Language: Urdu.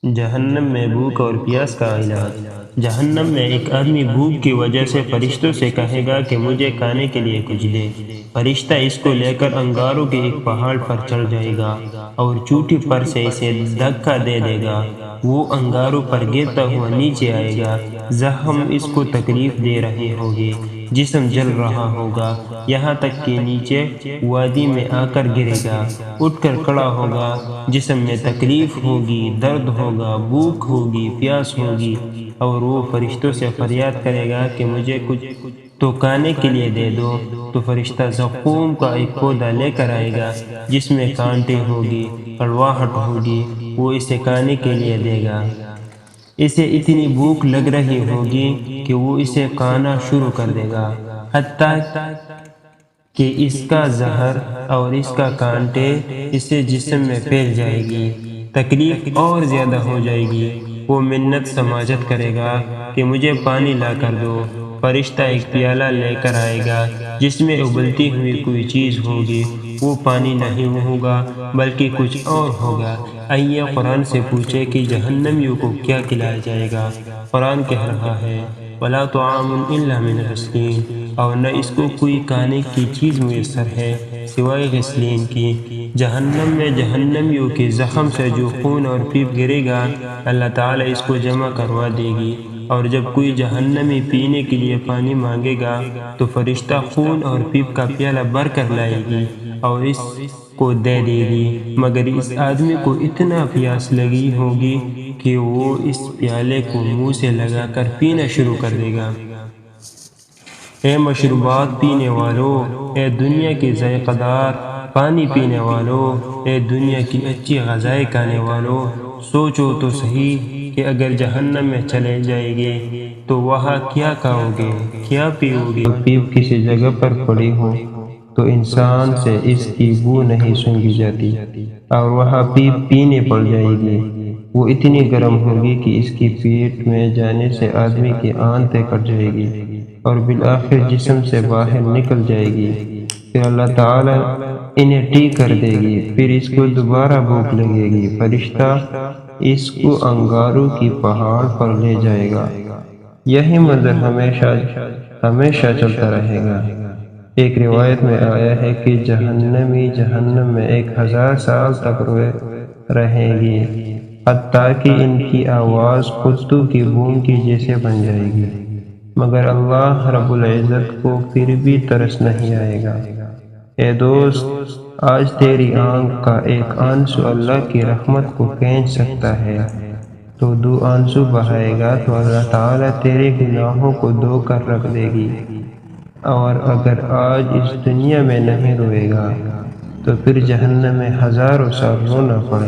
جہنم میں بھوک اور پیاس کا علاج۔ جہنم میں ایک آدمی بھوک کی وجہ سے فرشتوں سے کہے گا کہ مجھے کھانے کے لیے کچھ دے۔ فرشتہ اس کو لے کر انگاروں کے ایک پہاڑ پر چڑھ جائے گا اور چوٹی پر سے اسے دھکا دے دے گا۔ وہ انگاروں پر گرتا ہوا نیچے آئے گا۔ زخم اس کو تکلیف دے رہے ہوں گے، جسم جل رہا ہوگا، یہاں تک کہ نیچے وادی میں آ کر گرے گا۔ اٹھ کر کھڑا ہوگا، جسم میں تکلیف ہوگی، درد ہوگا، بھوک ہوگی، پیاس ہوگی، اور وہ فرشتوں سے فریاد کرے گا کہ مجھے کچھ تو کھانے کے لیے دے دو۔ تو فرشتہ زقوم کا ایک پودا لے کر آئے گا جس میں کانٹے ہوگی، کڑواہٹ ہوگی، وہ اسے کھانے کے لیے دے گا۔ اسے اتنی بھوک لگ رہی ہوگی کہ وہ اسے کھانا شروع کر دے گا، حتیٰ کہ اس کا زہر اور اس کا کانٹے اسے جسم میں پھیل جائے گی۔ تکلیف اور زیادہ ہو جائے گی۔ وہ منت سماجت کرے گا کہ مجھے پانی لا کر دو۔ فرشتہ ایک پیالہ لے کر آئے گا جس میں ابلتی ہوئی کوئی چیز ہوگی۔ وہ پانی نہیں ہوگا بلکہ کچھ اور ہوگا۔ آئیے قرآن سے پوچھے کہ جہنمیوں کو کیا کھلایا جائے گا۔ قرآن کہہ رہا ہے وَلَا طَعَامٌ إِلَّا مِنْ غِسْلِينٍ، اور نہ اس کو کوئی کھانے کی چیز میسر ہے سوائے غسلین کی۔ جہنم میں جہنمیوں کے زخم سے جو خون اور پیپ گرے گا، اللہ تعالیٰ اس کو جمع کروا دے گی، اور جب کوئی جہنمی پینے کے لیے پانی مانگے گا تو فرشتہ خون اور پیپ کا پیالہ بھر کر لائے گی اور اس کو دے دے گی، مگر اس آدمی کو اتنا پیاس لگی ہوگی کہ وہ اس پیالے کو منہ سے لگا کر پینا شروع کر دے گا۔ اے مشروبات پینے والوں، اے دنیا کے ذائقہ دار پانی پینے والوں، اے دنیا کی اچھی غذائیں کھانے والوں، سوچو تو صحیح کہ اگر جہنم میں چلے جائے گے تو وہاں کیا کھاؤ گے، کیا پیو گے۔ پیپ کسی جگہ پر پڑی ہو تو انسان سے اس کی بو نہیں سونگھی جاتی، اور وہاں پیپ پینے پڑ جائے گی۔ وہ اتنی گرم ہوگی کہ اس کی پیٹ میں جانے سے آدمی کی آنتیں کٹ جائے گی اور بالآخر جسم سے باہر نکل جائے گی۔ پھر اللہ تعالیٰ انہیں ٹھیک کر دے گی، پھر اس کو دوبارہ بھوک لگے گی۔ فرشتہ اس کو انگاروں کی پہاڑ پر لے جائے گا۔ یہی منظر ہمیشہ چلتا رہے گا۔ ایک روایت میں آیا ہے کہ جہنمی جہنم میں 1000 سال تک رہیں گی، حتیٰ کہ ان کی آواز کتوں کی بون کی جیسے بن جائے گی، مگر اللہ رب العزت کو پھر بھی ترس نہیں آئے گا۔ اے دوست، آج تیری آنکھ کا ایک آنسو اللہ کی رحمت کو کھینچ سکتا ہے، تو 2 آنسو بہائے گا تو اللہ تعالیٰ تیرے گناہوں کو دھو کر رکھ دے گی، اور اگر آج اس دنیا میں نہیں روئے گا تو پھر جہنم میں ہزاروں سال رونا پڑے گا۔